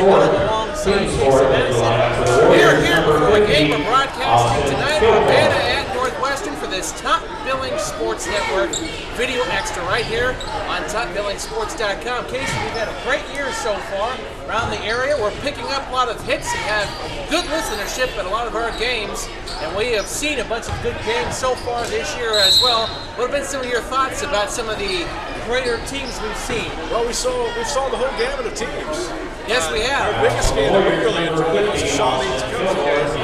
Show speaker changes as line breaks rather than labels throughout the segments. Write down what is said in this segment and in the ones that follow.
Bryant going alongside Casey Matteson. We are here before a game we're broadcasting tonight. Urbana at Northwestern for this Top Billing Sports Network video extra right here on TopBillingSports.com. Casey, we've had a great year so far around the area. We're picking up a lot of hits and have good listenership at a lot of our games, and we have seen a bunch of good games so far this year as well. What have been some of your thoughts about some of the greater teams we've seen?
Well, we saw the whole gamut of teams.
Yes, we have.
Our biggest game that we really enjoyed was the Shawnee's coach.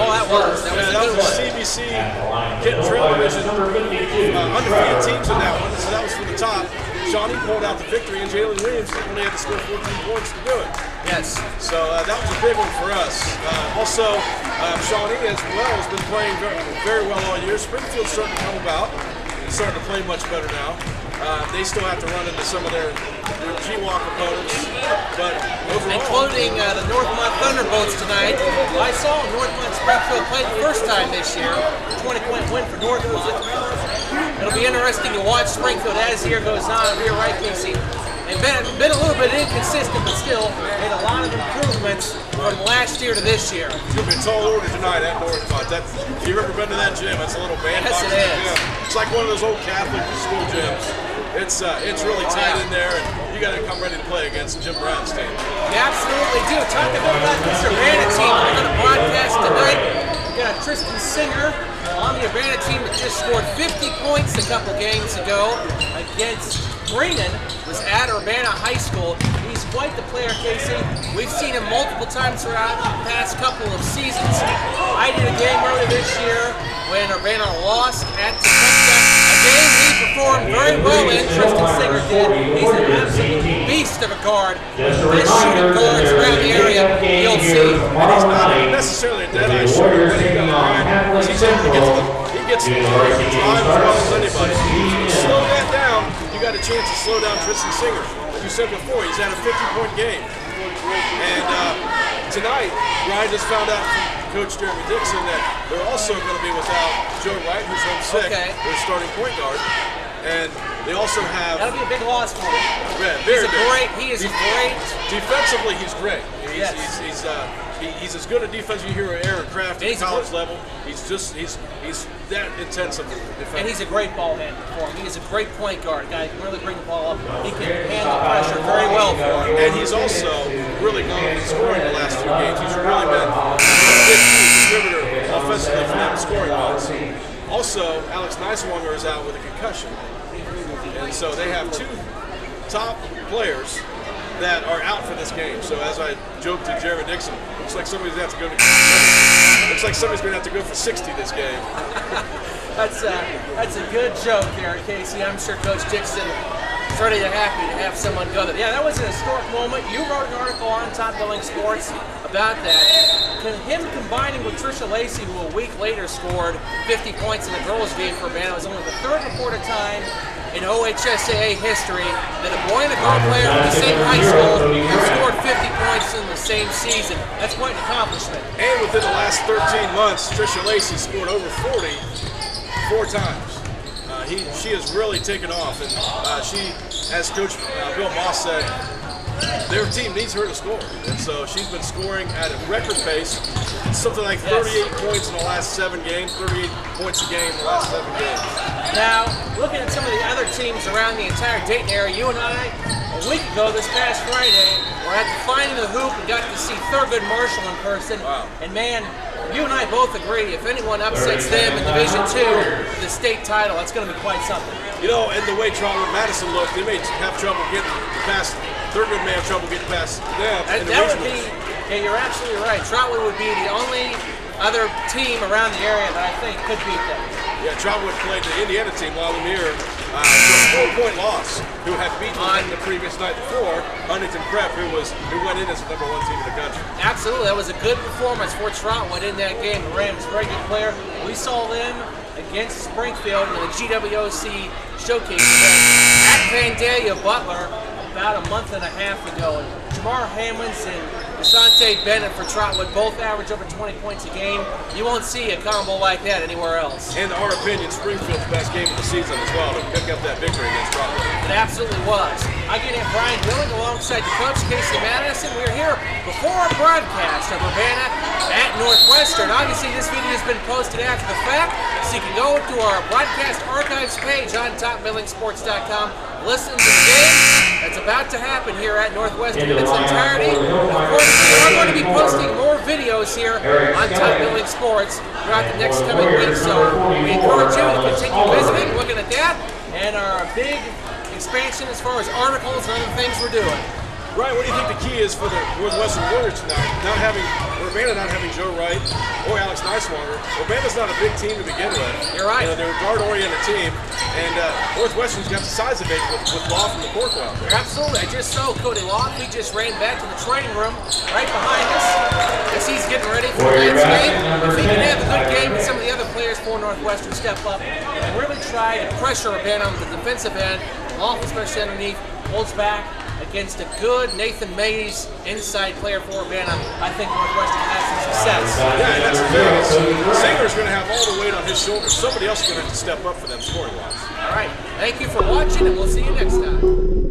Oh, that was a good one.
CBC Kent Trail Division, undefeated teams in that one, so that was from the top. Shawnee pulled out the victory, and Jalen Williams only had to score 14 points to do it.
Yes.
So that was a big one for us. Also, Shawnee as well has been playing very well all year. Springfield's starting to come about. It's starting to play much better now. They still have to run into some of their G-Walk opponents, but overall,
including the Northmont Thunderbolts tonight. I saw Northmont Springfield play the first time this year. 20-point win for Northmont. It'll be interesting to watch Springfield as the year goes on. You're right, Casey. They've been a little bit inconsistent, but still made a lot of improvements from last year to this year.
It's going to be a tall order tonight at Northmont. If you've ever been to that gym, it's a little bandbox.
Yes, it is.
Gym. It's like one of those old Catholic school gyms. It's really tight in there, and you got to come ready to play against Jim Brown's team.
You absolutely do. Talk a bit about this Urbana team. We're going to broadcast tonight. We got Tristan Singer on the Urbana team that just scored 50 points a couple games ago against Bryant. Was at Urbana High School. He's quite the player, Casey. We've seen him multiple times throughout the past couple of seasons. I did a game earlier this year when Urbana lost at Topeka. A game he performed very well in. Tristan Singer did. He's an absolute beast of a guard. Best shooting guards around the area you'll see.
And he's not necessarily a dead-eye shooter, but he gets the drive as well as anybody. If you slow that down, you got a chance to slow down Tristan Singer. Like you said before, he's had a 50-point game. And tonight, Bryant just found out from Coach Jeremy Dixon that they're also going to be without Joe Wright, who's home sick, their starting point guard. And they also have...
That'll be a big loss for him.
Yeah,
he is great.
Defensively, he's great.
Yes.
He's as good a defense you hear at Aaron Craft at college level. He's that intense of a defender.
And he's a great ball handler for him. He is a great point guard. Guy can really bring the ball up. He can handle pressure very well for him.
And he's also really gone in scoring the last few games. He's really been a big contributor offensively for them scoring-wise. Also, Alex Neiswanger is out with a concussion. And so they have two top players that are out for this game. So as I joked to Jeremy Dixon, looks like somebody's going to have to go to looks like somebody's going to have to go for 60 this game.
That's a good joke there, Casey. I'm sure Coach Dixon is ready to have someone go there. Yeah, that was an historic moment. You wrote an article on Top Billing Sports about that. Him combining with Trisha Lacey, who a week later scored 50 points in the girls' game for Urbana, was only the third recorded time in OHSAA history that a boy and a girl player from the same high school have scored 50 points in the same season. That's quite an accomplishment.
And within the last 13 months, Trisha Lacey scored over 40 4 times. She has really taken off, and she, as Coach Bill Moss said, their team needs her to score, and so she's been scoring at a record pace. It's something like 38 points in the last 7 games, 38 points a game in the last 7 games.
Now, looking at some of the other teams around the entire Dayton area, you and I, a week ago this past Friday, were at the Finding the Hoop and got to see Thurgood Marshall in person. Wow. And man, you and I both agree, if anyone upsets them in Division II for the state title, that's going to be quite something.
You know, and the way Trotwood Matteson looked, they may have trouble getting past. Thurgood may have trouble getting past them.
That would be, yeah, you're absolutely right. Trotwood would be the only other team around the area that I think could beat them.
Yeah, Trotwood played the Indiana team while Lemire, a 4-point loss, who had beaten them the previous night before, Huntington Prep, who went in as the #1 team in the country.
Absolutely, that was a good performance for Trotwood in that game. Rams, very good player. We saw them against Springfield in the GWOC showcase event at Vandalia Butler about a month and a half ago. And Jamar Hammonds and Asante Bennett for Trotwood both average over 20 points a game. You won't see a combo like that anywhere else.
In our opinion, Springfield's best game of the season as well to pick up that victory against Trotwood.
It absolutely was. Again, at Bryant alongside the coach, Casey Matteson. We're here before our broadcast of Urbana at Northwestern. Obviously, this video has been posted after the fact, so you can go to our broadcast archives page on topbillingsports.com. Listen to the game that's about to happen here at Northwestern in its entirety. Of course, we are going to be posting more videos here on Top Billing Sports throughout the next coming week. So we encourage you to continue visiting, looking at that, and our big expansion as far as articles and other things we're doing.
Ryan, what do you think the key is for the Northwestern Warriors tonight? Urbana not having Joe Wright or Alex Neiswanger. Urbana's not a big team to begin with.
You're right.
They're a guard-oriented team, and Northwestern's got the size of it with Law from the Corkwell.
Absolutely. I just saw Cody Law. He just ran back to the training room right behind us as he's getting ready for tonight's game. If he can have a good game and some of the other players for Northwestern step up and really try to pressure Urbana on the defensive end, off especially underneath, holds back against a good Nathan Mays inside player for Urbana, I think Northwestern has some success.
Yeah, and that's the thing. Singer's going to have all the weight on his shoulders. Somebody else is going to have to step up for them scoring-wise.
All right. Thank you for watching, and we'll see you next time.